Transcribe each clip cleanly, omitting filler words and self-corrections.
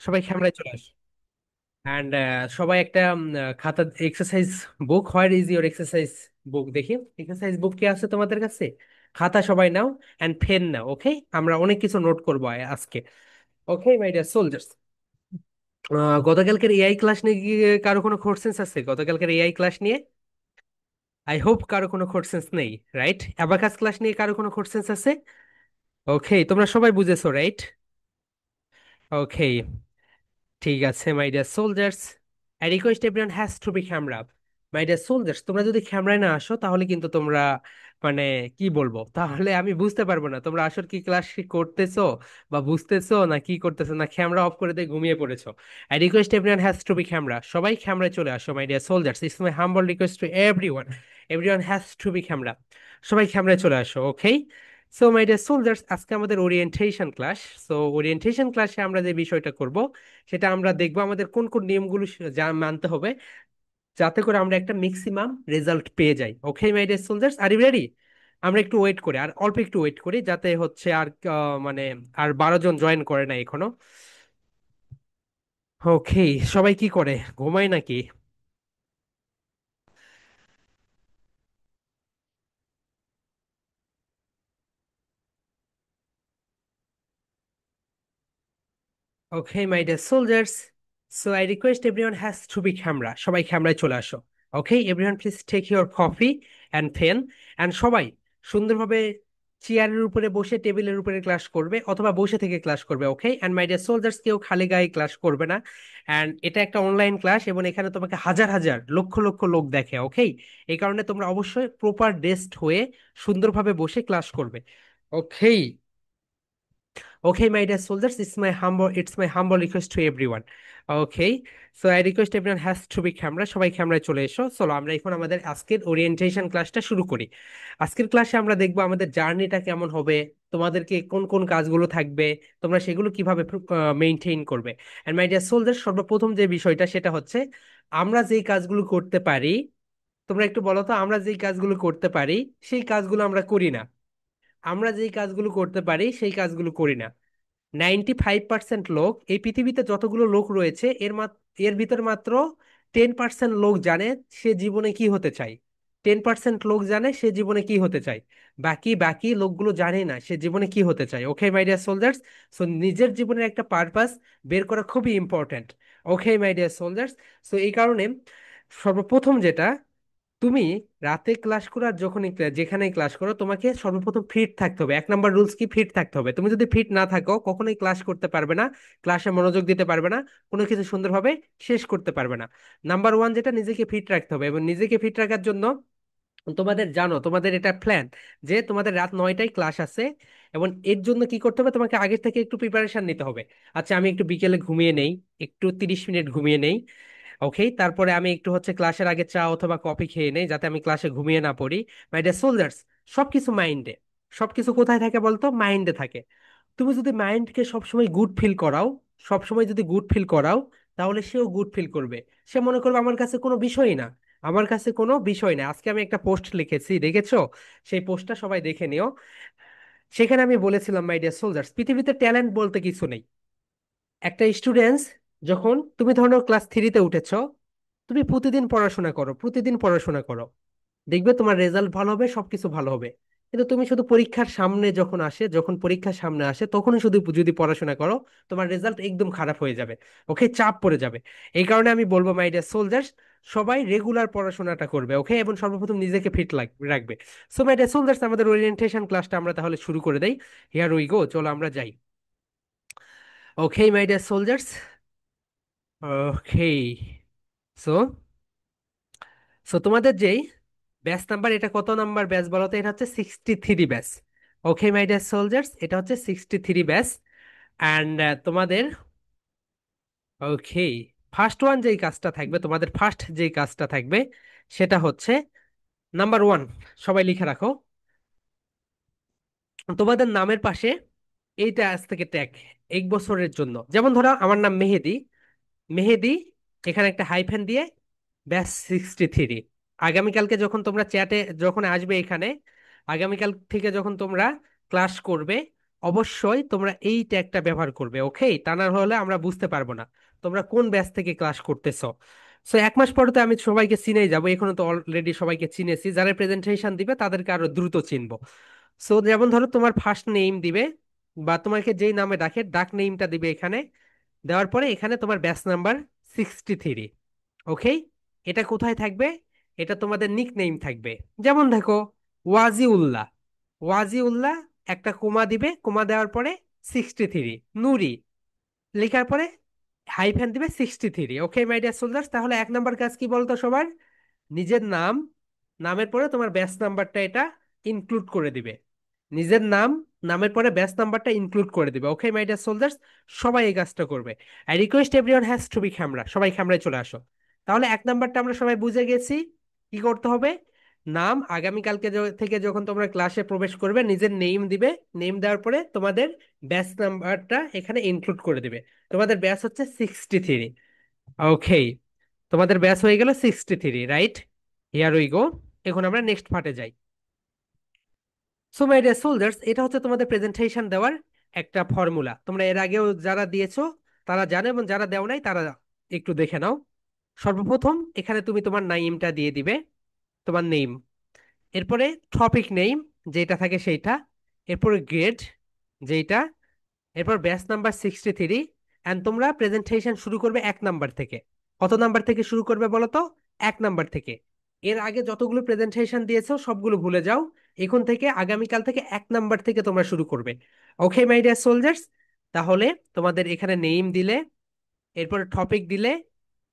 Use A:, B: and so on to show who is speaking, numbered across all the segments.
A: সবাই ক্যামেরায় চলে আসো। অ্যান্ড সবাই একটা খাতা, exercise book, where is your exercise বুক? দেখি এক্সারসাইজ বুক কি আছে তোমাদের কাছে। খাতা সবাই নাও, অ্যান্ড পেন নাও। ওকে, আমরা অনেক কিছু নোট করবো আজকে। ওকে মাই ডিয়ার সোলজার্স, গতকালকের এআই ক্লাস নিয়ে কি কারো কোনো কোশ্চেন্স আছে? গতকালকের এআই ক্লাস নিয়ে আই হোপ কারো কোনো কোশ্চেন্স নেই, রাইট? অ্যাবাকাস ক্লাস নিয়ে কারো কোনো কোশ্চেন্স আছে? ওকে, তোমরা সবাই বুঝেছো, রাইট? ওকে, ঠিক আছে my dear soldiers, I request everyone has to be camera. My dear soldiers, তোমরা যদি ক্যামেরায় না আসো তাহলে কিন্তু তোমরা মানে কি বলবো, তাহলে আমি বুঝতে পারবো না তোমরা আসলে কি ক্লাস করতেছো বা বুঝতেছো না কি করতেছো, না ক্যামেরা অফ করে দিয়ে ঘুমিয়ে পড়েছো। I request everyone has to be camera, সবাই ক্যামেরায় চলে আসো my dear soldiers, it's my humble request to everyone, everyone has to be camera. সবাই ক্যামেরায় চলে আসো, okay? So my dear soldiers, আজকে আমাদের ওরিয়েন্টেশন ক্লাস। সো ওরিয়েন্টেশন ক্লাসে আমরা যে বিষয়টা করব সেটা আমরা দেখবো আমাদের কোন কোন নিয়মগুলো মানতে হবে যাতে করে আমরা একটা ম্যাক্সিমাম রেজাল্ট পেয়ে যাই। Okay my dear soldiers, are you ready? আমরা একটু ওয়েট করি, আর অল্প একটু ওয়েট করি, যাতে হচ্ছে আর মানে আর 12 জন জয়েন করে না এখনো। ওকে, সবাই কি করে, ঘুমায় নাকি? Okay my dear soldiers, so I request everyone has to be camera, সবাই ক্যামেরায় চলে আসো। Okay everyone please take your coffee and pen, and সবাই সুন্দরভাবে চেয়ারের উপরে বসে টেবিলের উপরে ক্লাস করবে অথবা বসে থেকে ক্লাস করবে। Okay and my dear soldiers, কেউ খালি গায়ে ক্লাস করবে না। অ্যান্ড এটা একটা অনলাইন ক্লাস এবং এখানে তোমাকে হাজার হাজার লক্ষ লক্ষ লোক দেখে। ওকে, এই কারণে তোমরা অবশ্যই প্রপার ড্রেসড হয়ে সুন্দরভাবে বসে ক্লাস করবে। ওকে, Okay, my dear soldiers, it's my humble request to everyone. Okay, so I request everyone has to be camera. সবাই ক্যামেরায় চলে এসো। চলো আমরা এখন আমাদের আজকের ওরিয়েন্টেশন ক্লাসটা শুরু করি। আজকের ক্লাসে আমরা দেখবো আমাদের জার্নিটা কেমন হবে, তোমাদেরকে কোন কোন কাজগুলো থাকবে, তোমরা সেগুলো কিভাবে মেনটেইন করবে। এন্ড মাই ডিয়ার সোলজার, সর্বপ্রথম যে বিষয়টা সেটা হচ্ছে আমরা যেই কাজগুলো করতে পারি, তোমরা একটু বলো তো, আমরা যেই কাজগুলো করতে পারি সেই কাজগুলো আমরা করি না। আমরা যেই কাজগুলো করতে পারি সেই কাজগুলো করি না। 95% লোক, এই পৃথিবীতে যতগুলো লোক রয়েছে এর ভিতর মাত্র 10% লোক জানে সে জীবনে কি হতে চায়। 10% লোক জানে সে জীবনে কি হতে চায়, বাকি বাকি লোকগুলো জানে না সে জীবনে কি হতে চায়। Okay my dear soldiers, so নিজের জীবনের একটা পারপাস বের করা খুবই important. Okay my dear soldiers, so এই কারণে সর্বপ্রথম যেটা, তুমি রাতে ক্লাস করো আর যখনই যেখানেই ক্লাস করো তোমাকে সর্বপ্রথম ফিট থাকতে হবে। 1 নম্বর রুলস কি, ফিট থাকতে হবে। তুমি যদি ফিট না থাকো কখনোই ক্লাস করতে পারবে না, ক্লাসে মনোযোগ দিতে পারবে না, কোনো কিছু সুন্দরভাবে শেষ করতে পারবে না। নাম্বার 1 যেটা, নিজেকে ফিট রাখতে হবে, এবং নিজেকে ফিট রাখার জন্য তোমাদের জানো তোমাদের এটা প্ল্যান যে তোমাদের রাত 9টায় ক্লাস আছে, এবং এর জন্য কি করতে হবে, তোমাকে আগের থেকে একটু প্রিপারেশন নিতে হবে। আচ্ছা আমি একটু বিকেলে ঘুমিয়ে নেই, একটু 30 মিনিট ঘুমিয়ে নেই। ওকে, তারপরে আমি একটু হচ্ছে ক্লাসের আগে চা অথবা কফি খেয়ে নেই যাতে আমি ক্লাসে ঘুমিয়ে না পড়ি। মাই ডিয়ার সোলজার্স, সবকিছু মাইন্ডে, সবকিছু কোথায় থাকে বলতো, মাইন্ডে থাকে। তুমি যদি মাইন্ডকে সবসময় গুড ফিল করাও, সবসময় যদি গুড ফিল করাও, তাহলে সেও গুড ফিল করবে। সে মনে করবে আমার কাছে কোনো বিষয়ই না, আমার কাছে কোনো বিষয় না। আজকে আমি একটা পোস্ট লিখেছি, দেখেছো? সেই পোস্টটা সবাই দেখে নিও। সেখানে আমি বলেছিলাম মাই ডিয়ার সোলজার্স, পৃথিবীতে ট্যালেন্ট বলতে কিছু নেই। একটা স্টুডেন্টস, যখন তুমি ধরো ক্লাস 3-তে উঠেছো, তুমি প্রতিদিন পড়াশোনা করো, প্রতিদিন পড়াশোনা করো, দেখবে তোমার রেজাল্ট ভালো হবে, সবকিছু ভালো হবে। কিন্তু তুমি শুধু পরীক্ষার সামনে যখন আসে, যখন পরীক্ষার সামনে আসে তখনই শুধু যদি পড়াশোনা করো, তোমার রেজাল্ট একদম খারাপ হয়ে যাবে। ওকে, চাপ পড়ে যাবে। এই কারণে আমি বলবো মাই ডিয়ার সোলজার্স, সবাই রেগুলার পড়াশোনাটা করবে। ওকে, এবং সর্বপ্রথম নিজেকে ফিট রাখবে। সো মাই ডিয়ার সোলজার্স, আমাদের ওরিয়েন্টেশন ক্লাসটা আমরা তাহলে শুরু করে দেই। হিয়ার উই গো, চলো আমরা যাই। Okay my dear soldiers, okay, so so তোমাদের যেই ব্যাচ নাম্বার, এটা কত নাম্বার ব্যাচ বলো তো? এটা হচ্ছে 63 batch. Okay my dear soldiers, এটা হচ্ছে 63 ব্যাচ। অ্যান্ড তোমাদের, ওকে, ফার্স্ট যেই কাজটা থাকবে, তোমাদের ফার্স্ট যেই কাজটা থাকবে সেটা হচ্ছে নাম্বার 1, সবাই লিখে রাখো তোমাদের নামের পাশে এইটা আজ থেকে ট্যাগ, 1 বছরের জন্য। যেমন ধরো আমার নাম মেহেদি, মেহেদি, এখানে একটা হাইফেন দিয়ে ব্যাস 63। আগামীকালকে যখন তোমরা চ্যাটে যখন আসবে এখানে, আগামীকাল থেকে যখন তোমরা ক্লাস করবে, অবশ্যই তোমরা এই ট্যাগটা ব্যবহার করবে, ওকে? তা না হলে আমরা বুঝতে পারবো না তোমরা কোন ব্যাচ থেকে ক্লাস করতেছো। সো 1 মাস পরে তো আমি সবাইকে চিনেই যাবো, এখনো তো অলরেডি সবাইকে চিনেছি, যারা প্রেজেন্টেশন দিবে তাদেরকে আরো দ্রুত চিনবো। সো যেমন ধরো তোমার ফার্স্ট নেম দিবে, বা তোমাকে যেই নামে ডাকে ডাক নেমটা দিবে এখানে। দেওয়ার পরে এখানে তোমার ব্যাচ নাম্বার 63। ওকে, এটা কোথায় থাকবে? এটা তোমাদের নিক নেম থাকবে। যেমন দেখো, ওয়াজিউল্লাহ, ওয়াজিউল্লাহ, একটা কোমা দিবে, কোমা দেওয়ার পরে 63, নুরি লেখার পরে হাইফেন দিবে 63। ওকে মাই ডিয়ার সোলজার্স, তাহলে 1 নাম্বার কাজ কি বলতো সবার? নিজের নাম, নামের পরে তোমার ব্যাচ নাম্বারটা এটা ইনক্লুড করে দিবে। নিজের নাম, নামের পরে ব্যাচ নাম্বারটা ইনক্লুড করে দিবে। ওকে মাই ডিয়ার সোলজার্স, সবাই এই কাজটা করবে। I request everyone has to be camera, সবাই ক্যামেরায় চলে আসো। তাহলে 1 নাম্বারটা আমরা সবাই বুঝে গেছি। কি করতে হবে? নাম, আগামীকালকে থেকে যখন তোমরা ক্লাসে প্রবেশ করবে নিজের নেম দিবে, নেম দেওয়ার পরে তোমাদের ব্যাচ নাম্বারটা এখানে ইনক্লুড করে দিবে। তোমাদের ব্যাচ হচ্ছে 63। ওকে, তোমাদের ব্যাচ হয়ে গেল 63, রাইট? Here we go. এখন আমরা নেক্সট পার্টে যাই। সো মাই ডিয়ার সোলজার্স, এটা হচ্ছে তোমাদের প্রেজেন্টেশন দেওয়ার একটা ফর্মুলা। তোমরা এর আগেও যারা দিয়েছো তারা জানো, এবং যারা দেও নাই তারা একটু দেখে নাও। সর্বপ্রথম এখানে তুমি তোমার নাইমটা দিয়ে দিবে, তোমার নেম। এরপরে টপিক নেম যেটা থাকে সেইটা। এরপরে গ্রেড যেটা। এরপর ব্যাচ নাম্বার 63। অ্যান্ড তোমরা প্রেজেন্টেশন শুরু করবে 1 নাম্বার থেকে। কত নাম্বার থেকে শুরু করবে বলো তো? 1 নাম্বার থেকে। এর আগে যতগুলো প্রেজেন্টেশন দিয়েছো সবগুলো ভুলে যাও। এখন থেকে আগামীকাল থেকে 1 নাম্বার থেকে তোমরা শুরু করবে। ওকে মাই ডিয়ার সোলজার্স, তাহলে তোমাদের এখানে নেম দিলে, এরপরে টপিক দিলে,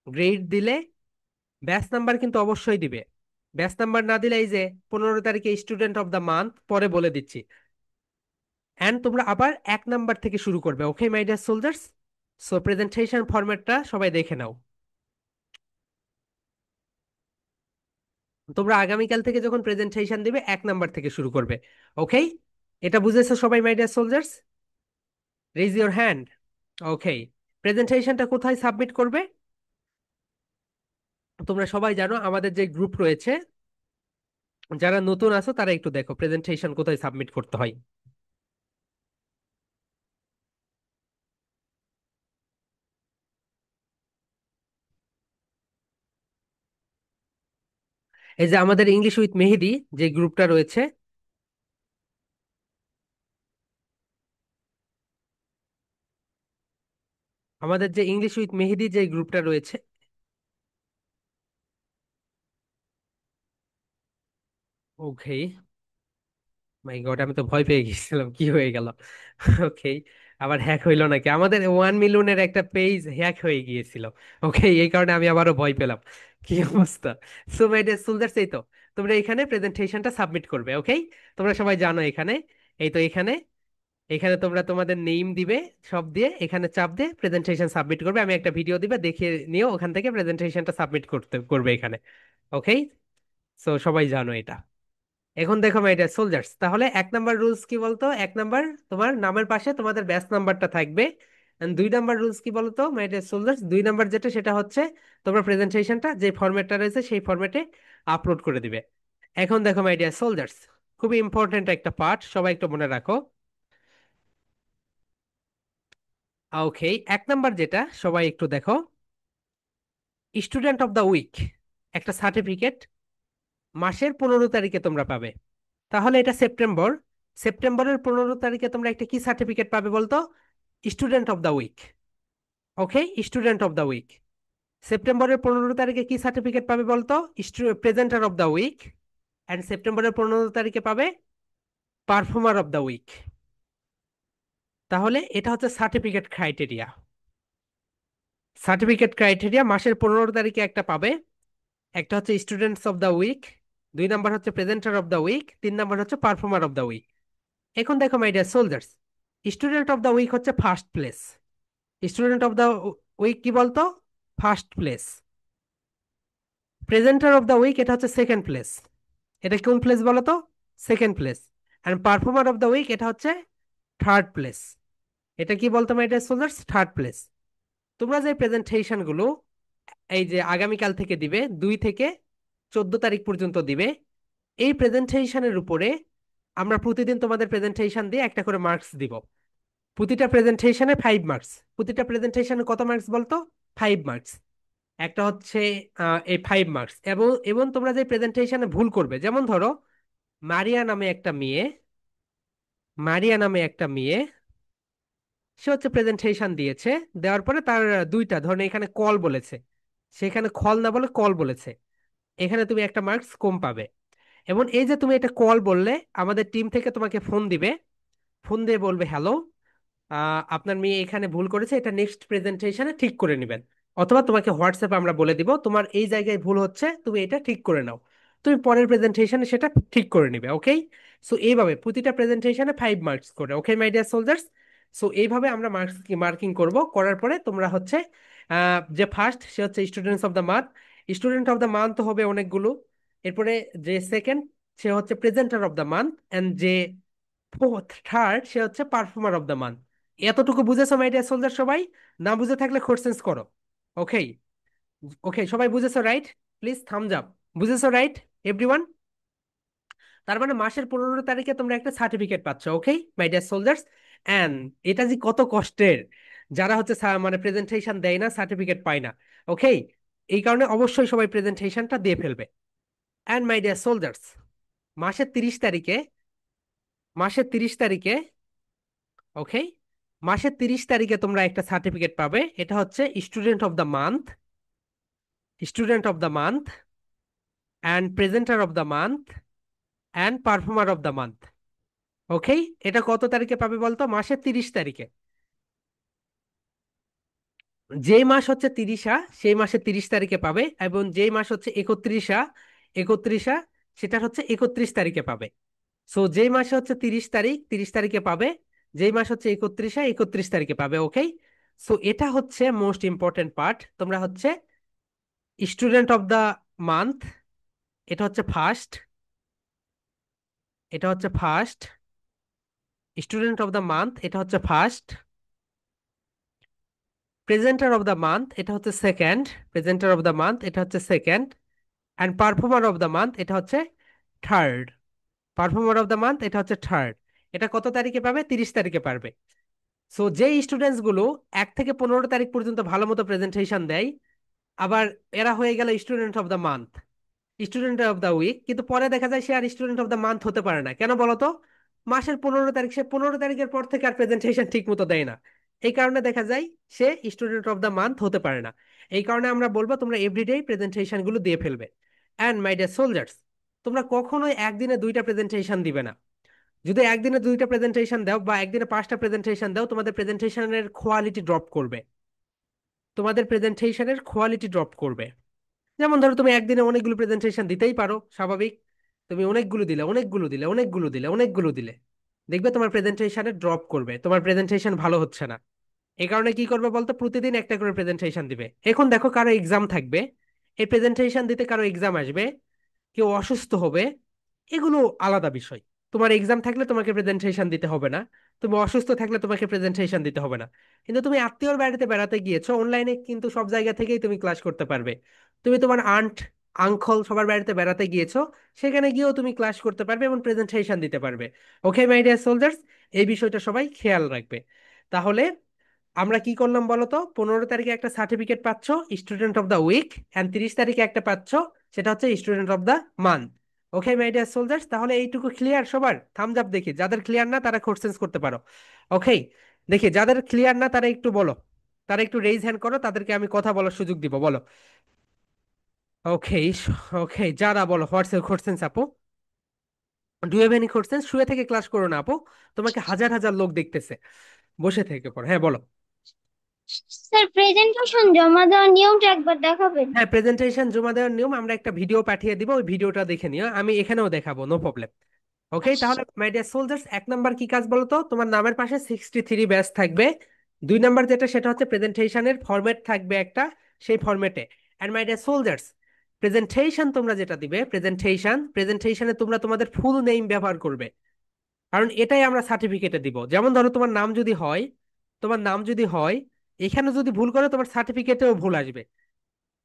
A: গ্রেড দিলে, ব্যাচ নাম্বার কিন্তু অবশ্যই দিবে। ব্যাচ নাম্বার না দিলে এই যে 15 তারিখে স্টুডেন্ট অফ দ্য মান্থ পরে বলে দিচ্ছি। অ্যান্ড তোমরা আবার 1 নাম্বার থেকে শুরু করবে। Okay my dear soldiers, so presentation ফরম্যাটটা সবাই দেখে নাও। তোমরা আগামীকাল থেকে যখন প্রেজেন্টেশন দিবে 1 নাম্বার থেকে শুরু করবে। ওকে, এটা বুঝেছো সবাই my dear soldiers? Raise your hand. Okay, প্রেজেন্টেশনটা কোথায় সাবমিট করবে? তোমরা সবাই জানো আমাদের যে গ্রুপ রয়েছে, যারা নতুন আছো তারা একটু দেখো প্রেজেন্টেশন কোথায় সাবমিট করতে হয়। এই যে আমাদের ইংলিশ উইথ মেহেদি যে গ্রুপটা রয়েছে, আমাদের যে ইংলিশ উইথ মেহেদি যে গ্রুপটা রয়েছে। ওকে, মাই গড, আমি তো ভয় পেয়ে গেছিলাম কি হয়ে গেল। ওকে, আবার হ্যাক হইলো নাকি? আমাদের 1 মিলিয়নের একটা পেজ হ্যাক হয়ে গিয়েছিল। ওকে, এই কারণে আমি আবারও ভয় পেলাম। কি অবস্থা! সো মাই ডিয়ার সোলজার্স, এই তো তোমরা এখানে প্রেজেন্টেশনটা সাবমিট করবে। ওকে, তোমরা সবাই জানো এখানে, এই তো এখানে, এখানে তোমরা তোমাদের নেম দিবে, সব দিয়ে এখানে চাপ দিয়ে প্রেজেন্টেশন সাবমিট করবে। আমি একটা ভিডিও দিবে, দেখে নিও, ওখান থেকে প্রেজেন্টেশনটা সাবমিট করবে এখানে। ওকে, সো সবাই জানো এটা। এখন দেখো মাই ডিয়ার সোলজার্স, তাহলে 1 নাম্বার রুলস কি বলতো? 1 নাম্বার, তোমার নামের পাশে তোমাদের ব্যাচ নাম্বারটা থাকবে। And 2 নাম্বার রুলস কি বলতো মাই ডিয়ার সোলজার্স? 2 নাম্বার যেটা, সেটা হচ্ছে তোমরা প্রেজেন্টেশনটা যে ফরম্যাটটা রয়েছে সেই ফরম্যাটে আপলোড করে দিবে। এখন দেখো মাই ডিয়ার সোলজার্স, খুবই ইম্পর্টেন্ট একটা পার্ট, সবাই একটু মনে রাখো। ওকে, 1 নাম্বার যেটা, সবাই একটু দেখো, স্টুডেন্ট অফ দ্য উইক একটা সার্টিফিকেট মাসের 15 তারিখে তোমরা পাবে। তাহলে এটা সেপ্টেম্বর, সেপ্টেম্বরের 15 তারিখে তোমরা একটা কি সার্টিফিকেট পাবে বলতো? Student of the week. Okay, student of the week. সেপ্টেম্বরের 15 তারিখে কি সার্টিফিকেট পাবে বলতো? Presenter of the week. And সেপ্টেম্বরের 15 তারিখে পাবে পারফর্মার অফ দ্য উইক। তাহলে এটা হচ্ছে সার্টিফিকেট ক্রাইটেরিয়া। সার্টিফিকেট ক্রাইটেরিয়া মাসের 15 তারিখে একটা পাবে, একটা হচ্ছে students of the week, 2 number হচ্ছে presenter of the week, 3 number হচ্ছে পারফর্মার অফ দ্য উইক। এখন দেখো my dear soldiers, student of the week হচ্ছে first place. Student of the week কি বলতো? First place. Presenter of the week এটা হচ্ছে second place. এটা কোন প্লেস বলো তো? Second place. And performer of the week এটা হচ্ছে থার্ড প্লেস। এটা কি বলতো মাই ডিয়ার সোলজার্স? Third place. তোমরা যে প্রেজেন্টেশন গুলো এই যে আগামীকাল থেকে দিবে, 2 থেকে 14 তারিখ পর্যন্ত দিবে, এই প্রেজেন্টেশনের উপরে আমরা প্রতিদিন তোমাদের প্রেজেন্টেশন দিয়ে একটা করে মার্কস দিব। প্রতিটা প্রেজেন্টেশনে 5 মার্কস। প্রতিটা প্রেজেন্টেশনে কত মার্কস বলতো? 5 মার্কস। একটা হচ্ছে এই 5 মার্কস। এবং এবং তোমরা যে প্রেজেন্টেশনে ভুল করবে, যেমন ধরো মারিয়া নামে একটা মেয়ে, মারিয়া নামে একটা মেয়ে, সে হচ্ছে প্রেজেন্টেশন দিয়েছে। দেওয়ার পরে তার দুইটা ধরুন এখানে কল বলেছে, সেখানে খল না বলে কল বলেছে, এখানে তুমি একটা মার্কস কম পাবে। এবং এই যে তুমি এটা কল বললে, আমাদের টিম থেকে তোমাকে ফোন দিবে, ফোন দিয়ে বলবে হ্যালো, আপনার মেয়ে এখানে ভুল করেছে, এটা নেক্সট প্রেজেন্টেশনে ঠিক করে নেবেন। অথবা তোমাকে হোয়াটসঅ্যাপে আমরা বলে দিব তোমার এই জায়গায় ভুল হচ্ছে, তুমি এটা ঠিক করে নাও, তুমি পরের প্রেজেন্টেশনে সেটা ঠিক করে নিবে। ওকে, সো এইভাবে প্রতিটা প্রেজেন্টেশনে 5 মার্কস করে। ওকে মাই ডিয়ার সোলজার্স, সো এইভাবে আমরা মার্কিং করব। করার পরে তোমরা হচ্ছে যে ফার্স্ট সে হচ্ছে students of the month, student of the month হবে অনেকগুলো। এরপরে যে সেকেন্ড সে হচ্ছে presenter of the month, and যে থার্ড সে হচ্ছে পারফর্মার অফ দ্য মান্থ। এতটুকু বুঝেছো মাই ডিয়ার সোলজার সবাই? না বুঝে থাকলে কোশ্চেন্স করো। ওকে, ওকে সবাই বুঝেছো রাইট? Please thumbs up. বুঝেছো রাইট এভরিওয়ান? তার মানে মাসের 15 তারিখে তোমরা একটা সার্টিফিকেট পাচ্ছ। Okay my dear soldiers, and এটা যে কত কষ্টের, যারা হচ্ছে মানে প্রেজেন্টেশন দেয় না সার্টিফিকেট পায় না। ওকে, এই কারণে অবশ্যই সবাই প্রেজেন্টেশনটা দিয়ে ফেলবে। এন্ড মাই ডিয়ার সোলজার্স, মাসের 30 তারিখে, মাসের 30 তারিখে, ওকে, মাসের 30 তারিখে তোমরা একটা সার্টিফিকেট পাবে। এটা হচ্ছে student of the month, student of the month, and presenter of the month, and performer of the month. Okay, এটা কত তারিখে পাবে বলতো? মাসের 30 তারিখে। যেই মাস হচ্ছে 30 সেই মাসের 30 তারিখে পাবে, এবং যেই মাস হচ্ছে 31, 31 সেটা হচ্ছে 31 তারিখে পাবে। সো যেই মাসে হচ্ছে 30 তারিখ, 30 তারিখে পাবে। যেই মাস হচ্ছে 31, 31 তারিখে পাবে। ওকে, সো এটা হচ্ছে মোস্ট ইম্পর্টেন্ট পার্ট। তোমরা হচ্ছে স্টুডেন্ট অফ দ্য মান্থ, এটা হচ্ছে ফার্স্ট, এটা হচ্ছে first, student of the month এটা হচ্ছে first, presenter of the month এটা হচ্ছে second, presenter of the month এটা হচ্ছে second, and performer of the month এটা হচ্ছে third, performer of the month এটা হচ্ছে থার্ড। এটা কত তারিখে পাবে? 30 তারিখে পারবে। সো যে স্টুডেন্টস গুলো 1 থেকে 15 তারিখ পর্যন্ত ভালো মতো প্রেজেন্টেশন দেয়, আবার এরা হয়ে গেল student of the month, student of the week, কিন্তু পরে দেখা যায় সে আর স্টুডেন্ট অফ দ্য মান্থ হতে পারে না। কেন বলতো? মাসের 15 তারিখ, সে 15 তারিখের পর থেকে আর প্রেজেন্টেশন ঠিক মতো দেয় না। এই কারণে দেখা যায় সে স্টুডেন্ট অফ দ্য মান্থ হতে পারে না। এই কারণে আমরা বলবো তোমরা এভরিডে প্রেজেন্টেশন গুলো দিয়ে ফেলবে। অ্যান্ড মাই ডিয়ার সোলজার্স, তোমরা কখনোই একদিনে দুইটা প্রেজেন্টেশন দিবে না। যদি একদিনে দুইটা প্রেজেন্টেশন দাও বা একদিনে 5টা প্রেজেন্টেশন দাও, তোমাদের প্রেজেন্টেশনের কোয়ালিটি ড্রপ করবে, তোমাদের প্রেজেন্টেশনের কোয়ালিটি ড্রপ করবে। যেমন ধরো তুমি একদিনে অনেকগুলো প্রেজেন্টেশন দিতেই পারো, স্বাভাবিক। তুমি অনেকগুলো দিলে, অনেকগুলো দিলে, অনেকগুলো দিলে, অনেকগুলো দিলে, দেখবে তোমার প্রেজেন্টেশনে ড্রপ করবে, তোমার প্রেজেন্টেশন ভালো হচ্ছে না। এই কারণে কি করবে বলতো? প্রতিদিন একটা করে প্রেজেন্টেশন দিবে। এখন দেখো কারো এক্সাম থাকবে, এই প্রেজেন্টেশন দিতে কারো এক্সাম আসবে, কেউ অসুস্থ হবে, এগুলো আলাদা বিষয়। তোমার এক্সাম থাকলে তোমাকে প্রেজেন্টেশন দিতে হবে না, তুমি অসুস্থ থাকলে তোমাকে প্রেজেন্টেশন দিতে হবে না। কিন্তু তুমি আত্মীয়র বাড়িতে বেড়াতে গিয়েছো, অনলাইনে কিন্তু সব জায়গা থেকেই তুমি ক্লাস করতে পারবে। তুমি তোমার আন্ট, আঙ্কল সবার বাড়িতে বেড়াতে গিয়েছো, সেখানে গিয়েও তুমি ক্লাস করতে পারবে এবং প্রেজেন্টেশন দিতে পারবে। ওকে মাই ডিয়ার সোলজার্স, এই বিষয়টা সবাই খেয়াল রাখবে। তাহলে আমরা কি করলাম বলো তো? 15 তারিখে একটা সার্টিফিকেট পাচ্ছ, student of the week, and 30 তারিখে একটা পাচ্ছ, সেটা হচ্ছে student of the month. Okay my dear soldiers, তাহলে এইটুকু ক্লিয়ার সবার? থামস আপ দেখি, যাদের ক্লিয়ার না তারা কোশ্চেন্স করতে পারো। ওকে, দেখি যাদের ক্লিয়ার না তারা একটু বলো, তারা একটু রেইজ হ্যান্ড করো, তাদেরকে আমি কথা বলার সুযোগ দিব, বলো। ওকে, ওকে যারা বলো, হোয়াটসঅ্যাপ কোশ্চেন্স আপু? Do have any questions? শুয়ে থেকে ক্লাস করো না আপু, তোমাকে হাজার হাজার লোক দেখতেছে, বসে থেকে পড়ো। হ্যাঁ বলো।
B: স্যার, প্রেজেন্টেশন জমা দেওয়ার নিয়মটা একবার দেখাবেন?
A: হ্যাঁ, প্রেজেন্টেশন জমা দেওয়ার নিয়ম আমরা একটা ভিডিও পাঠিয়ে দিব, ওই ভিডিওটা দেখে নিও, আমি এখানেও দেখাবো, নো প্রবলেম। ওকে,
B: আচ্ছা।
A: তাহলে মাই ডিয়ার সোলজার্স, 1 নাম্বার কি কাজ বলো তো? তোমার নামের পাশে 63 ব্যাচ থাকবে। 2 নাম্বার যেটা, সেটা হচ্ছে প্রেজেন্টেশনের ফরম্যাট থাকবে একটা, সেই ফরম্যাটে। And my dear soldiers, presentation তোমরা যেটা দিবে, প্রেজেন্টেশনে তোমরা তোমাদের ফুল নেম ব্যবহার করবে, কারণ এটাই আমরা সার্টিফিকেটে দিব। যেমন ধরো তোমার নাম যদি হয়, তোমার নাম যদি হয়, এখানে যদি ভুল করো তোমার সার্টিফিকেটেও ভুল আসবে।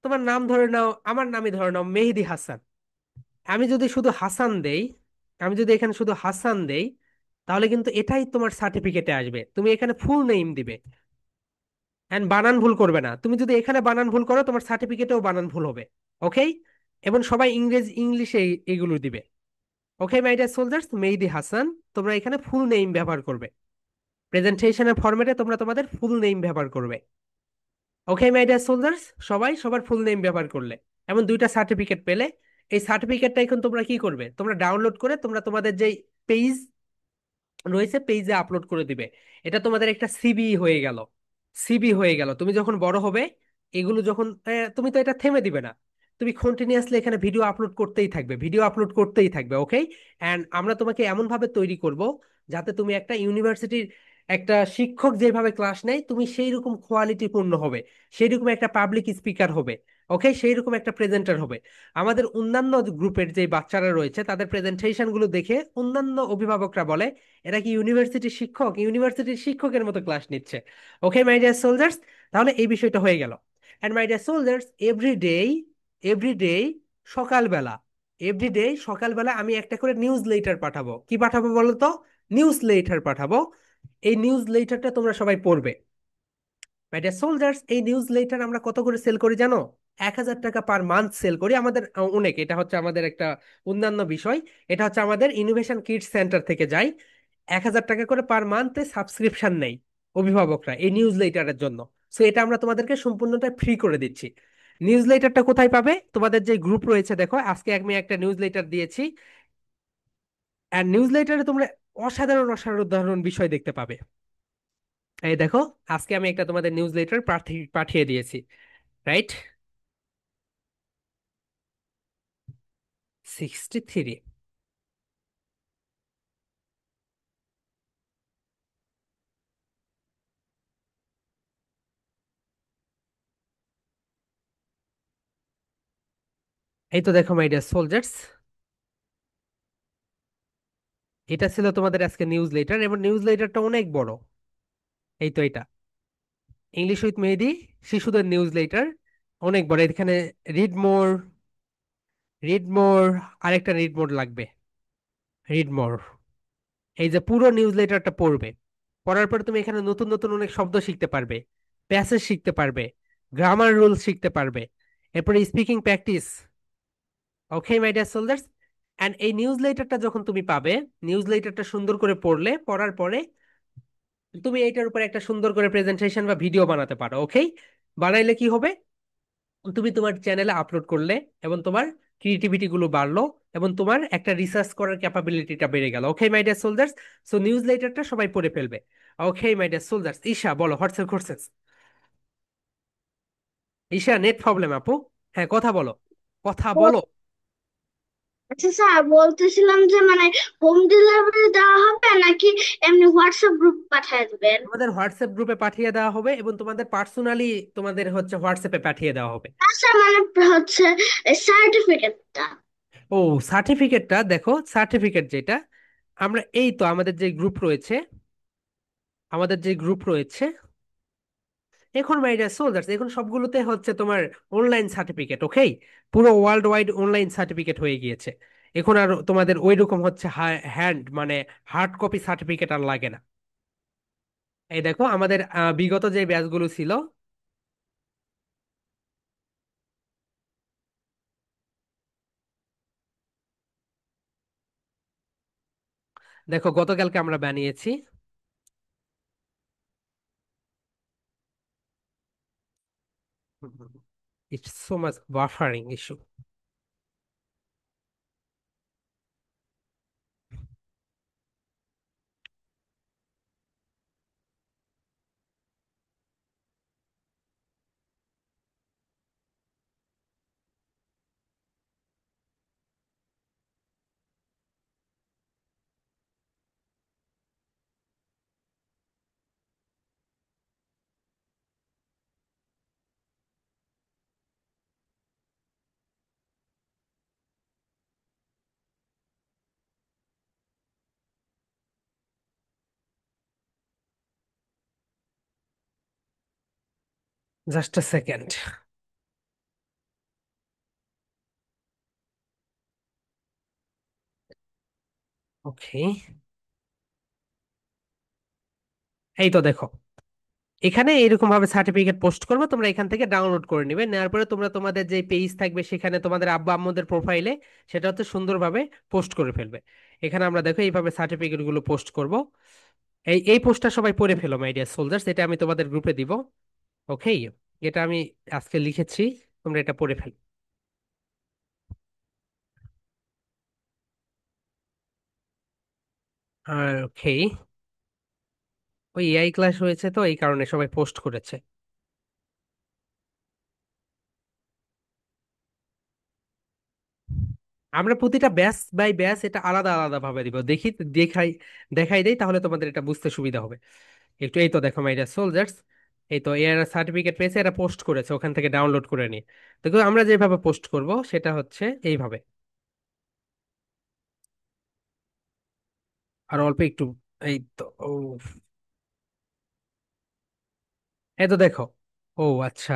A: তোমার নাম ধরে নাও, আমার নামই ধরে নাও মেহেদি হাসান, আমি যদি শুধু হাসান দেই, আমি যদি এখানে শুধু হাসান দেই, তাহলে কিন্তু এটাই তোমার সার্টিফিকেটে আসবে। তুমি এখানে ফুল নেম দিবে, এন্ড বানান ভুল করবে না। তুমি যদি এখানে বানান ভুল করো, তোমার সার্টিফিকেটেও বানান ভুল হবে। ওকে? এবং সবাই ইংলিশে এইগুলো দিবে। ওকে মাই ডিয়ার সোলজার্স, মেহেদী হাসান, তোমরা এখানে ফুল নেম ব্যবহার করবে। প্রেজেন্টেশনের ফরম্যাটে তোমরা তোমাদের ফুল নেম ব্যবহার করবে। ওকে মাই ডিয়ার সোলজার্স, সবাই সবার ফুল নেম ব্যবহার করলে, এমন দুইটা সার্টিফিকেট পেলে, এই সার্টিফিকেটটা এখন তোমরা কি করবে, তোমরা ডাউনলোড করে তোমরা তোমাদের যে পেজ রয়েছে পেজে আপলোড করে দিবে। এটা তোমাদের একটা সিবি হয়ে গেল। সিবি হয়ে গেল। তুমি যখন বড় হবে, এগুলো যখন তুমি তো এটা থেমে দিবে না, তুমি কন্টিনিউয়াসলি এখানে ভিডিও আপলোড করতেই থাকবে, ভিডিও আপলোড করতেই থাকবে। ওকে? অ্যান্ড আমরা তোমাকে এমন ভাবে তৈরি করব যাতে তুমি একটা ইউনিভার্সিটির একটা শিক্ষক যেভাবে ক্লাস নেয় তুমি সেই রকম কোয়ালিটিপূর্ণ হবে, সেই রকম একটা পাবলিক স্পিকার হবে। ওকে? সেই রকম একটা প্রেজেন্টার হবে। আমাদের অন্যান্য গ্রুপের যে বাচ্চারা রয়েছে তাদের প্রেজেন্টেশন গুলো দেখে অন্যান্য অভিভাবকরা বলে এরা কি ইউনিভার্সিটির শিক্ষক, ইউনিভার্সিটির শিক্ষকের মতো ক্লাস নিচ্ছে। ওকে মাই ডিয়ার সোলজার্স, তাহলে এই বিষয়টা হয়ে গেল। And my dear soldiers, every day সকালবেলা, সকালবেলা আমি একটা করে নিউজ লেটার পাঠাবো। কি পাঠাবো বলো তো? নিউজ লেটার পাঠাবো। এই নিউজ লেটারটা তোমরা সবাই পড়বে। মাই ডিয়ার সোলজার্স, এই নিউজ লেটার আমরা কত করে সেল করি জানো? 1,000 টাকা পার মান্থ সেল করি। আমাদের অনেক, এটা হচ্ছে আমাদের একটা অন্যান্য বিষয়। এটা হচ্ছে আমাদের ইনোভেশন কিডস সেন্টার থেকে যায়। 1,000 টাকা করে পার মান্থে সাবস্ক্রিপশন নেই অভিভাবকরা এই নিউজ লেটারের জন্য। সো এটা আমরা তোমাদেরকে সম্পূর্ণটা ফ্রি করে দিচ্ছি। নিউজ লেটারটা কোথায় পাবে? তোমাদের যে গ্রুপ রয়েছে, দেখো আজকে আমি একটা নিউজ লেটার দিয়েছি। আর নিউজ লেটারে তোমরা অসাধারণ অসাধারণ বিষয় দেখতে পাবে। এই দেখো, আজকে আমি একটা তোমাদের নিউজ লেটার পাঠিয়ে দিয়েছি, রাইট? 63। এই তো দেখো মাই ডিয়ার সোলজার্স, এটা ছিল তোমাদের আজকে নিউজ লেটার, এবং নিউজ লেটারটা অনেক বড়। এই তো এটা ইংলিশ উইথ মেহেদি শিশুদের নিউজ লেটার, অনেক বড়। এখানে রিড মোর, রিড মোর, আরেকটা রিড মোর লাগবে, রিড মোর। এই যে পুরো নিউজ লেটারটা পড়বে, পড়ার পর তুমি এখানে নতুন নতুন অনেক শব্দ শিখতে পারবে, প্যাসেজ শিখতে পারবে, গ্রামার রুল শিখতে পারবে, এরপরে speaking practice. Okay my dear soldiers, and এই নিউজ লেটারটা যখন তুমি পাবে, নিউজ লেটারটা সুন্দর করে পড়লে, পড়ার পরে তুমি এইটার উপর একটা সুন্দর করে প্রেজেন্টেশন বা ভিডিও বানাতে পারো। ওকে? বানাইলে কি হবে? তুমি তোমার চ্যানেলে আপলোড করলে, এবং তোমার ক্রিয়েটিভিটি গুলো বাড়লো, এবং তোমার একটা রিসার্চ করার ক্যাপাবিলিটিটা বেড়ে গেল। Okay my dear soldiers, so নিউজ লেটারটা সবাই পড়ে ফেলবে। Okay my dear soldiers, Isha বলো WhatsApp courses. Isha, net problem আপু? হ্যাঁ, কথা বলো, কথা
B: ও,
A: বলো।
B: আচ্ছা স্যার, বলতেছিলাম যে মানে হোম ডেলিভারি দেওয়া হবে নাকি এমনি হোয়াটসঅ্যাপ গ্রুপ পাঠিয়ে দিবেন?
A: তোমাদের হোয়াটসঅ্যাপ গ্রুপে পাঠিয়ে দেওয়া হবে, এবং তোমাদের পার্সোনালি তোমাদের হচ্ছে হোয়াটসঅ্যাপে পাঠিয়ে দেওয়া হবে।
B: আচ্ছা, মানে হচ্ছে সার্টিফিকেটটা।
A: ও, সার্টিফিকেটটা দেখো, সার্টিফিকেট যেটা আমরা, এই তো আমাদের যে গ্রুপ রয়েছে, আমাদের যে গ্রুপ রয়েছে এখন মাই ডিয়ার সোলজার্স, এখন সবগুলোতে হচ্ছে তোমার অনলাইন সার্টিফিকেট। ওকে? পুরো ওয়ার্ল্ড ওয়াইড অনলাইন সার্টিফিকেট হয়ে গিয়েছে। এখন আর তোমাদের ওই রকম হচ্ছে হ্যান্ড মানে হার্ড কপি সার্টিফিকেট আর লাগে না। এই দেখো আমাদের বিগত যে ব্যাচগুলো ছিল, দেখো গতকালকে আমরা বানিয়েছি। It's so much buffering issue. Just a second. Okay, এই তো দেখো, এখানে এরকম ভাবে সার্টিফিকেট পোস্ট করবে, তোমরা এখান থেকে ডাউনলোড করে নিবে, নেওয়ার পরে তোমরা তোমাদের যে পেজ থাকবে সেখানে তোমাদের আব্বা আম্মুদের প্রোফাইলে সেটা হচ্ছে সুন্দরভাবে পোস্ট করে ফেলবে। এখানে আমরা দেখো এইভাবে সার্টিফিকেট গুলো পোস্ট করব। এই পোস্টটা সবাই পড়ে ফেলো মাই ডিয়ার সোলজার্স, এটা আমি তোমাদের গ্রুপে দিব। ওকে, এটা আমি আজকে লিখেছি, তোমরা এটা পড়ে ফেলো। আর ওকে, ওই এআই ক্লাস হয়েছে তো এই কারণে সবাই পোস্ট করেছে। আমরা প্রতিটা ব্যাচ বাই ব্যাচ এটা আলাদা আলাদা ভাবে দিব, দেখি দেখাই, দেখাই দেই, তাহলে তোমাদের এটা বুঝতে সুবিধা হবে একটু। এই তো দেখো মাই ডিয়ার সোলজার্স, এই তো এরা সার্টিফিকেট পেয়েছে, এরা পোস্ট করেছে ওখান থেকে ডাউনলোড করে নিয়ে। দেখো আমরা যেভাবে পোস্ট করব সেটা হচ্ছে এইভাবে। আর অল্প একটু, এই তো, ও, এই তো দেখো, ও আচ্ছা,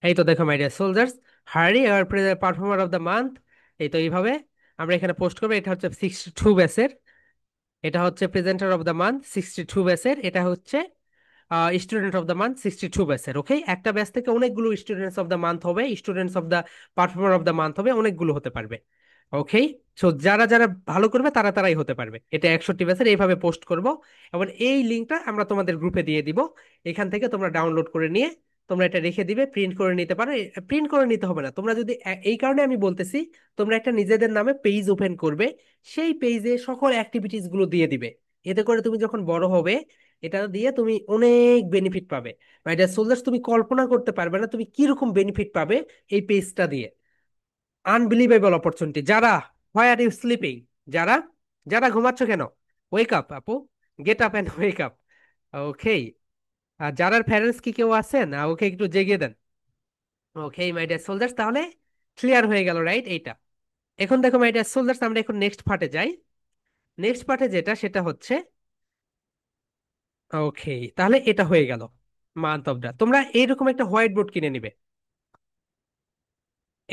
A: এই তো দেখো মাই ডিয়ার সোলজার্স, হারি আর পারফর্মার অফ দ্য মান্থ, এই তো এইভাবে আমরা এখানে পোস্ট করবো। এটা হচ্ছে 62 ব্যাচের, এটা হচ্ছে প্রেজেন্টার অফ দ্য মান্থ 62 ব্যাচের, এটা হচ্ছে স্টুডেন্ট অফ দ্য মান্থ 62 ব্যাচের। ওকে, একটা ব্যাচ থেকে অনেকগুলো স্টুডেন্টস অফ দ্য মান্থ হবে, students of the performer of the month হবে, অনেকগুলো হতে পারবে। ওকে, সো যারা যারা ভালো করবে তারা তারাই হতে পারবে। এটা 61 ব্যাচের, এইভাবে পোস্ট করব। এবং এই লিঙ্কটা আমরা তোমাদের গ্রুপে দিয়ে দিব, এখান থেকে তোমরা ডাউনলোড করে নিয়ে তোমরা এটা রেখে দিবে, প্রিন্ট করে নিতে পারো। প্রিন্ট করে নিতে হবে না, তোমরা যদি এই কারণে আমি বলতেছি, তোমরা একটা নিজেদের নামে পেজ ওপেন করবে, সেই পেজে সকল অ্যাক্টিভিটিস গুলো দিয়ে দিবে। এতে করে তুমি যখন বড় হবে, এটা দিয়ে তুমি অনেক বেনিফিট পাবে। মাই ডিয়ার সোলজার্স, তুমি কল্পনা করতে পারবে না তুমি কিরকম বেনিফিট পাবে এই পেজটা দিয়ে। Unbelievable opportunity. যারা, হোয়াই আর ইউ স্লিপিং, যারা, যারা ঘুমাচ্ছ কেন, ওয়েক আপ আপু, get up and wake up. Okay, আর যারার প্যারেন্টস কি কেউ আছেন, ওকে একটু জেগে দেন। ওকে মাই ডিয়ার সোলজার্স, তাহলে ক্লিয়ার হয়ে গেল রাইট এইটা। এখন দেখো মাই ডিয়ার সোলজার্স, আমরা এখন নেক্সট পার্টে যাই। নেক্সট পার্টে যেটা সেটা হচ্ছে, ওকে, তাহলে এটা হয়ে গেল মান্থ অফ দা। তোমরা এইরকম একটা হোয়াইট বোর্ড কিনে নিবে।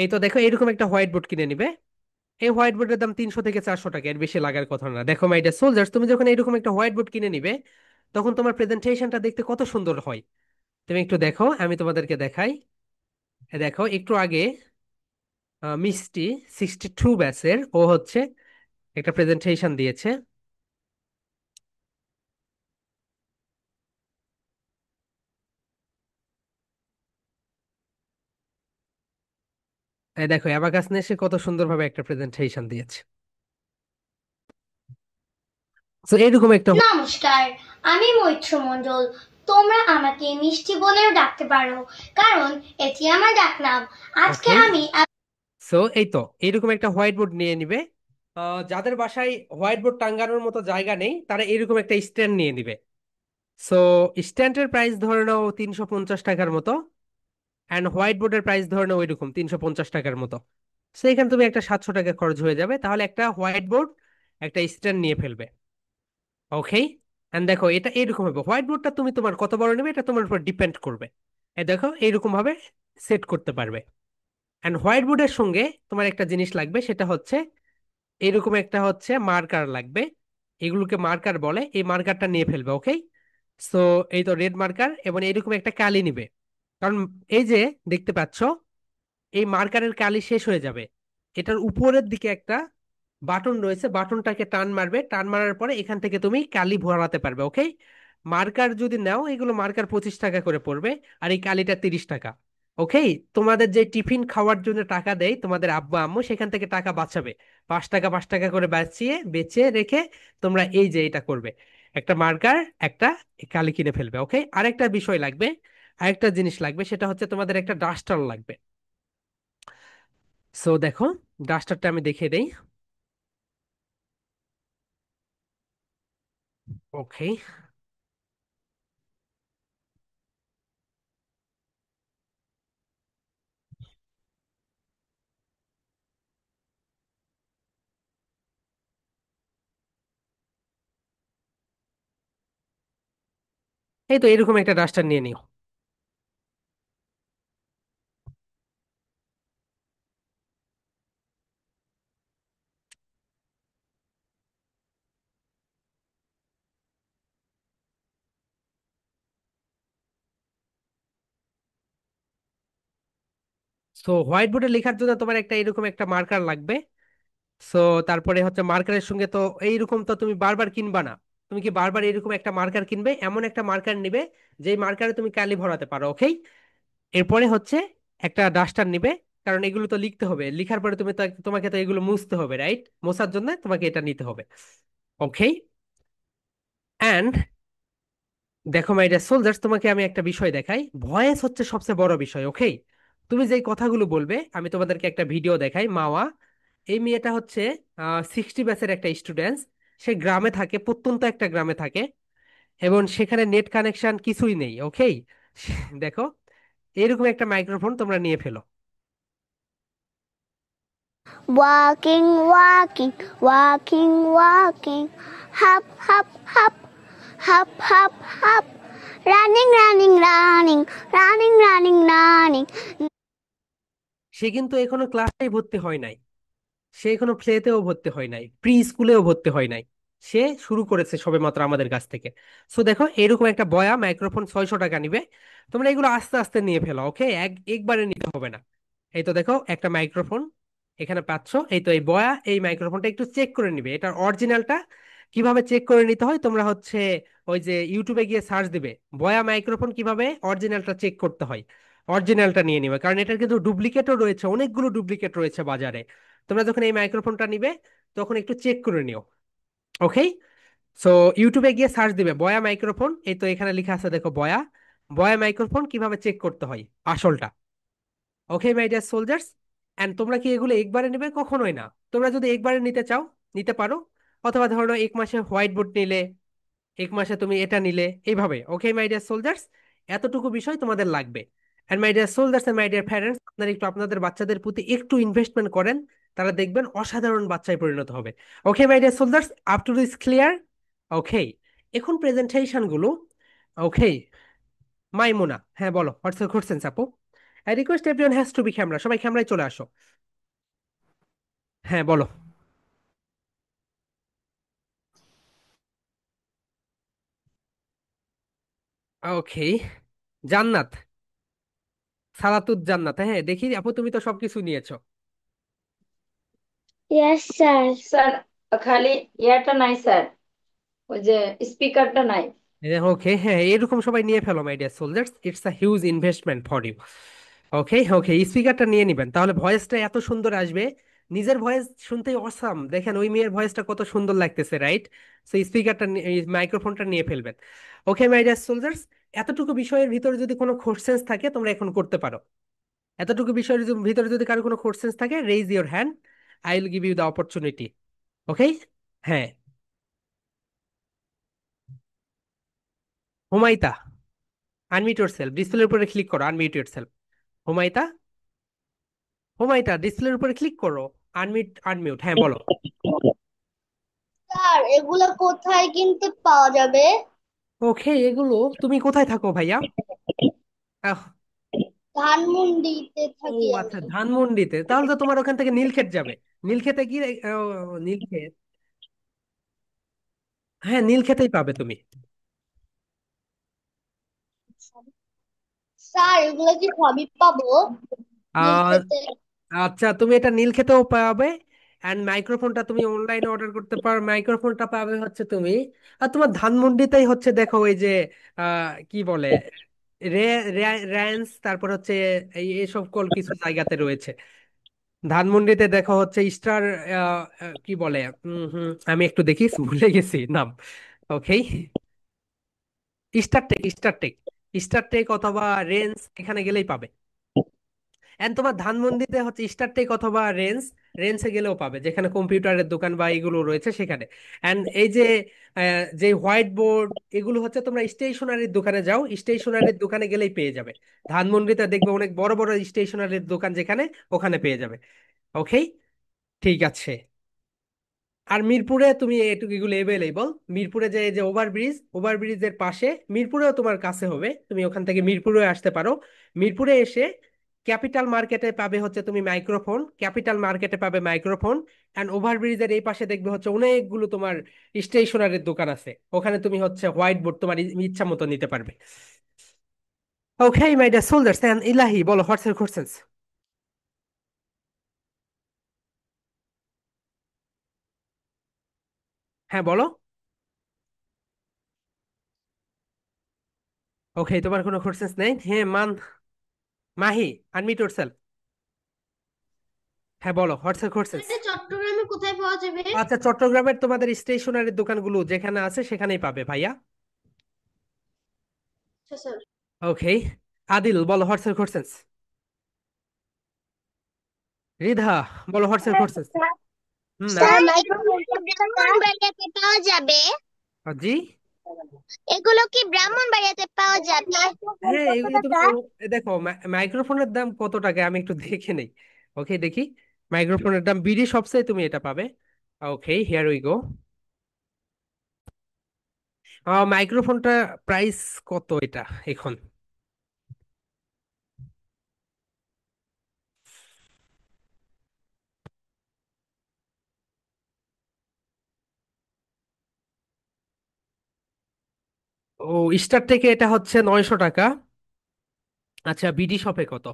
A: এই তো দেখো এরকম একটা হোয়াইট বোর্ড কিনে নিবে। এই হোয়াইট বোর্ডের দাম 300 থেকে 400 টাকা, এর বেশি লাগার কথা না। দেখো মাই ডিয়ার সোলজার্স, তুমি যখন এরকম একটা হোয়াইট বোর্ড কিনে নিবে, তখন তোমার প্রেজেন্টেশনটা দেখতে কত সুন্দর হয়। তুমি একটু দেখো, আমি তোমাদেরকে দেখাই। দেখো একটু আগে মিষ্টি 62 ব্যাচের ও হচ্ছে একটা প্রেজেন্টেশন দিয়েছে। এই দেখো অ্যাবাকাস নিয়ে সে কত সুন্দরভাবে একটা প্রেজেন্টেশন দিয়েছে। তো এরকম একটা,
B: নমস্কার, আমি মৈত্র মণ্ডল। তোমরা আমাকে মিষ্টি বলেও ডাকতে পারো, কারণ এটি আমার ডাকনাম। আজকে
A: ওকে,
B: আমি
A: সো এই তো এরকম একটা হোয়াইট বোর্ড নিয়ে নিবে। যাদের বাসায় হোয়াইট বোর্ড টাঙ্গানোর মতো জায়গা নেই, তারা এরকম একটা স্ট্যান্ড নিয়ে নিবে। সো স্ট্যান্ডের প্রাইস ধরে নাও 350 টাকার মতো, অ্যান্ড হোয়াইট বোর্ডের প্রাইস ধরে নাও ওইরকম 350 টাকার মতো। সো এখানে তুমি একটা 700 টাকা খরচ হয়ে যাবে, তাহলে একটা হোয়াইট বোর্ড, একটা স্ট্যান্ড নিয়ে ফেলবে। ওকে, এন্ড দেখো এটা এরকম হবে। হোয়াইট বোর্ডটা তুমি তোমার কত বড় নেবে এটা তোমার উপর ডিপেন্ড করবে। এই দেখো এইরকম ভাবে সেট করতে পারবে। এন্ড হোয়াইট বোর্ডের সঙ্গে তোমার একটা জিনিস লাগবে, সেটা হচ্ছে এরকম একটা হচ্ছে মার্কার লাগবে। এগুলোকে মার্কার বলে, এই মার্কারটা নিয়ে ফেলবে। ওকে, সো এই তো রেড মার্কার, এবং এরকম একটা কালি নিবে। কারণ এই যে দেখতে পাচ্ছ, এই মার্কারের কালি শেষ হয়ে যাবে, এটার উপরের দিকে একটা বাটন রয়েছে, বাটনটাকে টান মারবে, টান মারার পরে এখান থেকে তুমি কালি ভরাতে পারবে। ওকে, মার্কার যদি নাও, এগুলো মার্কার 25 টাকা করে পড়বে, আর এই কালিটা 30 টাকা। ওকে, তোমাদের যে টিফিন খাওয়ার জন্য টাকা দেয় তোমাদের আব্বা আম্মু, সেখান থেকে টাকা বাঁচাবে। 5 টাকা 5 টাকা করে বাঁচিয়ে বেঁচে রেখে তোমরা এই যে এটা করবে, একটা মার্কার, একটা কালি কিনে ফেলবে। ওকে, আরেকটা বিষয় লাগবে, আরেকটা জিনিস লাগবে, সেটা হচ্ছে তোমাদের একটা ডাস্টার লাগবে। সো দেখো, ডাস্টারটা আমি দেখিয়ে দেই। ওকে, এই তো এরকম একটা ডাস্টার নিয়ে নিও। সো হোয়াইট বোর্ডে লেখার জন্য তোমার একটা এরকম একটা মার্কার লাগবে। সো তারপরে হচ্ছে মার্কারের সঙ্গে তো এইরকম তো তুমি বারবার কিনবা না। তুমি কি বারবার এরকম একটা মার্কার কিনবে? এমন একটা মার্কার নিবে যেই মার্কারে তুমি কালি ভরাতে পারো, ওকে? এরপরে হচ্ছে একটা ডাস্টার নিবে, কারণ এগুলো তো লিখতে হবে, লিখার পরে তুমি তো তোমাকে তো এগুলো মুছতে হবে, রাইট? মোছার জন্য তোমাকে এটা নিতে হবে, ওকে? অ্যান্ড দেখো মাই ডিয়ার সোলজার্স, তোমাকে আমি একটা বিষয় দেখাই। ভয়েস হচ্ছে সবচেয়ে বড় বিষয়, ওকে? তুমি যেই কথাগুলো বলবে, আমি তোমাদেরকে একটা ভিডিও দেখাই। মাওয়া, এই মেয়েটা হচ্ছে 60 ব্যাচের একটা স্টুডেন্ট। সে গ্রামে থাকে, প্রত্যন্ত একটা গ্রামে থাকে, এবং সেখানে নেট কানেকশন কিছুই নেই, ওকে? দেখো, এরকম একটা মাইক্রোফোন তোমরা নিয়ে ফেলো।
B: Walking, walking, walking, walking. Hop, hop, hop, hop, hop, hop. Running, running, running, running, running, running.
A: সে কিন্তু এখনো ক্লাসেই ভর্তি হয় নাই, সে এখনো প্লেতেও ভর্তি হয় নাই, প্রি স্কুলেও ভর্তি হয় নাই। সে শুরু করেছে সবেমাত্র আমাদের কাছ থেকে। সো দেখো, এরকম একটা বয়া মাইক্রোফোন 600 টাকা নিবে। তোমরা এগুলো আস্তে আস্তে নিয়ে ফেলো, ওকে? একবারে নিতে হবে না। এই তো দেখো একটা মাইক্রোফোন এখানে পাচ্ছ। এই তো এই বয়া, এই মাইক্রোফোনটা একটু চেক করে নিবে। এটার অরিজিনালটা কিভাবে চেক করে নিতে হয়, তোমরা হচ্ছে ওই যে ইউটিউবে গিয়ে সার্চ দিবে, বয়া মাইক্রোফোন কিভাবে অরিজিনালটা চেক করতে হয়। অরিজিনালটা নিয়ে নিবে, কারণ এটার কিন্তু ডুপ্লিকেটও রয়েছে, অনেকগুলো ডুপ্লিকেট রয়েছে বাজারে। তোমরা যখন এই মাইক্রোফোনটা নিবে, তখন একটু চেক করে নিও, ওকে? সো ইউটিউবে গিয়ে সার্চ দিবে বয়া মাইক্রোফোন। এই তো এখানে লেখা আছে, দেখো, বয়া, বয়া মাইক্রোফোন কিভাবে চেক করতে হয় আসলটা। ওকে মাই ডিয়ার সোলজার্স, এন্ড তোমরা কি এগুলো একবারে নেবে? কখনোই না। তোমরা যদি একবারে নিতে চাও, নিতে পারো। অথবা ধরো 1 মাসে হোয়াইট বোর্ড নিলে, 1 মাসে তুমি এটা নিলে, এইভাবে। ওকে মাই ডিয়ার সোলজার্স, এতটুকু বিষয় তোমাদের লাগবে। And my dear soldiers and my dear parents, আপনারা একটু আপনাদের বাচ্চাদের প্রতি একটু ইনভেস্টমেন্ট করেন, তারা দেখবেন অসাধারণ বাচ্চায় পরিণত হবে। Okay my dear soldiers, up to this clear? Okay, এখন প্রেজেন্টেশন গুলো, ওকে? মাইমুনা, হ্যাঁ বলো, হোয়াটস ইউর কোশ্চেন আপু? I request everyone has to be camera, সবাই ক্যামেরায় চলে আসো। হ্যাঁ বলো। ওকে, জান্নাত, সালাতুত জান্নাত, হ্যাঁ দেখি আপু, তুমি তো সবকিছু নিয়েছো।
B: Yes, sir.
C: স্যার, খালি ইয়াটা নাই স্যার, ওই যে স্পিকারটা নাই।
A: ওকে, হ্যাঁ এরকম সবাই নিয়ে ফেলো my dear soldiers, it's a huge investment for you. Okay okay, স্পিকারটা নিয়ে নিবেন, তাহলে ভয়েসটা এত সুন্দর আসবে। নিজের ভয়েস শুনতেই অসাম, দেখেন ওই মেয়ের ভয়েসটা কত সুন্দর লাগতেছে, রাইট? সো স্পিকারটা, মাইক্রোফোনটা নিয়ে ফেলবেন। ওকে মাই ডিয়ার সোলজার্স, এতটুকু বিষয়ের ভিতরে যদি কোনো কোশ্চেন্স থাকে, তোমরা এখন করতে পারো। এতটুকু বিষয়ের ভিতরে যদি কারো কোনো কোশ্চেন্স থাকে, raise your hand, I will give you the opportunity, okay? হ্যাঁ, হুমাইতা, আনমিউট ইউর সেলফ, ডিসপ্লের উপরে ক্লিক করো, unmute yourself. Humaita, Humaita ডিসপ্লের উপরে ক্লিক করো, আনমিউট, আনমিউট, হ্যাঁ বলো।
B: স্যার, এগুলো কোথায় কিনতে পাওয়া যাবে?
A: ওকে, এগুলো তুমি কোথায় থাকো ভাইয়া? আহ,
B: ধানমন্ডিতে
A: ও
B: থাকি
A: আচ্ছা,
B: আমি।
A: ধানমন্ডিতে, তাহলে তো তোমার ওখান থেকে নীলক্ষেত যাবে। নীলক্ষেতে কি নীলক্ষেত, হ্যাঁ নীলক্ষেতেই পাবে তুমি।
B: স্যার, এগুলো কি সবই পাবো
A: আহ
B: নীলক্ষেতে?
A: আচ্ছা, তুমি এটা নীলক্ষেতেও পাবে। অ্যান্ড মাইক্রোফোনটা তুমি অনলাইনে অর্ডার করতে পারো, মাইক্রোফোনটা পাবে হচ্ছে তুমি। আর তোমার ধানমন্ডিতেই হচ্ছে, দেখো ওই যে কি বলে, রে র্যান্স, তারপর হচ্ছে এই সকল কিছু জায়গাতে রয়েছে। ধানমন্ডিতে দেখো হচ্ছে স্টার, কি বলে, আমি একটু দেখি, ভুলে গেছি নাম। ওকে, স্টারটেক, স্টারটেক, স্টারটেক অথবা রেঞ্জ, এখানে গেলেই পাবে। এন্ড তোমার ধানমন্ডিতে হচ্ছে স্টারটেক অথবা রেঞ্জ, রেঞ্জে গেলেও পাবে, যেখানে কম্পিউটারের দোকান বা এগুলো রয়েছে সেখানে। এন্ড এই যে যে হোয়াইট বোর্ড, এগুলো হচ্ছে তোমরা স্টেশনারির দোকানে যাও, স্টেশনারির দোকানে গেলেই পেয়ে যাবে। ধানমন্ডিতে দেখবে অনেক বড় বড় স্টেশনারির দোকান, যেখানে ওখানে পেয়ে যাবে। ওকে, ঠিক আছে। আর মিরপুরে তুমি এটুকু, এগুলো এভেলেবল। মিরপুরে যে যে ওভারব্রিজ, ওভারব্রিজের পাশে মিরপুরেও তোমার কাছে হবে, তুমি ওখান থেকে মিরপুরে আসতে পারো। মিরপুরে এসে ক্যাপিটাল মার্কেটে পাবে হচ্ছে তুমি মাইক্রোফোন, ক্যাপিটাল মার্কেটে পাবে মাইক্রোফোন। অ্যান্ড ওভারব্রিজের এই পাশে দেখবে হচ্ছে অনেকগুলো তোমার স্টেশনারির দোকান আছে, ওখানে তুমি হচ্ছে হোয়াইট বোর্ড তোমার ইচ্ছা মতো নিতে পারবে। ওকে মাই ডিয়ার সোলজার্স, এন্ড ইলাহি, বলো হোয়াটস ইউর কোশ্চেনস? হ্যাঁ বলো। ওকে, তোমার কোনো কোশ্চেন্স নেই? হ্যাঁ মাহি, আনমিউট ইয়োরসেলফ। হ্যাঁ বলো, হোয়াটস ইউর কোশ্চেন্স?
B: এটা চট্টগ্রামে কোথায় পাওয়া যাবে?
A: আচ্ছা, চট্টগ্রামের তোমাদের স্টেশনারি দোকানগুলো যেখানে আছে সেখানেই পাবে ভাইয়া।
B: আচ্ছা স্যার।
A: ওকে, আদিল বলো, হোয়াটস ইউর কোশ্চেন্স? রিধা বলো, হোয়াটস ইউর কোশ্চেন্স? হুম
B: স্যার ব্রাহ্মণবাড়িয়াতে পাওয়া যাবে?
A: জি।
B: এগুলো কি ব্রাহ্মণবাড়িয়াতে পাওয়া যাবে?
A: হ্যাঁ, এগুলো তুমি দেখো, মাইক্রোফোনের দাম কত টাকা আমি একটু দেখে নেই। ওকে, দেখি। মাইক্রোফোনের দাম বিডি সবচেয়ে তুমি এটা পাবে। ওকে, হিয়ার উই গো। মাইক্রোফোনটা প্রাইস কত এটা এখন? ও, স্টার থেকে এটা হচ্ছে 900 টাকা। আচ্ছা, বিডি শপে কত?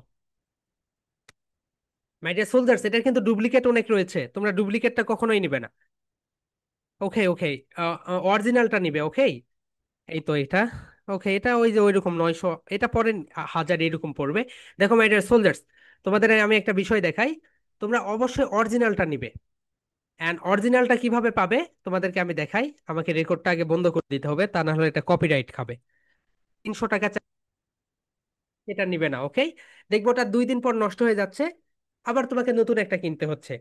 A: মাই ডিয়ার সোলজার্স, এটার কিন্তু ডুপ্লিকেট অনেক রয়েছে, তোমরা ডুপ্লিকেটটা কখনোই নিবে না। ওকে ওকে, অরিজিনালটা নিবে। ওকে, এই তো এটা। ওকে, এটা ওই যে ওইরকম 900, এটা পরে 1000 এরকম পড়বে। দেখো মাই ডিয়ার সোলজার্স, তোমাদের আমি একটা বিষয় দেখাই। তোমরা অবশ্যই অরিজিনালটা নিবে। অ্যান্ড অরিজিনালটা কিভাবে পাবে তোমাদেরকে আমি দেখাই। আমাকে রেকর্ডটা আগে বন্ধ করে দিতে হবে, তা না হলে এটা কপিরাইট খাবে। 300 টাকা এটা নিবে না। ওকে, দেখবো ওটা 2 দিন পর নষ্ট হয়ে যাচ্ছে, আবার তোমাকে নতুন একটা কিনতে হচ্ছে।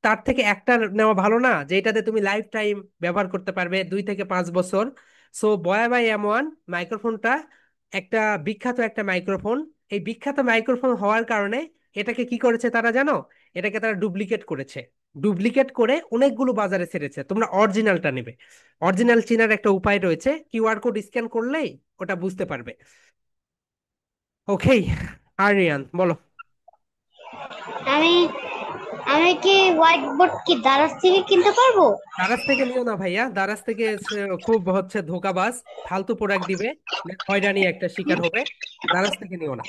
A: তার থেকে একটা নেওয়া ভালো না, যে এটাতে তুমি লাইফ টাইম ব্যবহার করতে পারবে, 2 থেকে 5 বছর। সো বয়া বাই M1 মাইক্রোফোনটা একটা বিখ্যাত একটা মাইক্রোফোন। এই বিখ্যাত মাইক্রোফোন হওয়ার কারণে এটাকে কি করেছে তারা জানো? এটাকে তারা ডুপ্লিকেট করেছে। ডুপ্লিকেট করে অনেকগুলো বাজারে ছেড়েছে। তোমরা অরিজিনালটা নেবে। অরিজিনাল চেনার একটা উপায় রয়েছে, কিউআর কোড স্ক্যান করলেই ওটা বুঝতে পারবে। ওকে, আরিয়ান বলো।
B: আমি আমি কি হোয়াইট বোর্ড কি দারাজ থেকে কিনতে পারবো?
A: দারাজ থেকে নিও না ভাইয়া, দারাজ থেকে খুব হচ্ছে ধোকাবাজ, ফালতু প্রোডাক্ট দিবে, হয়রানি একটা শিকার হবে। দারাজ থেকে নিও না।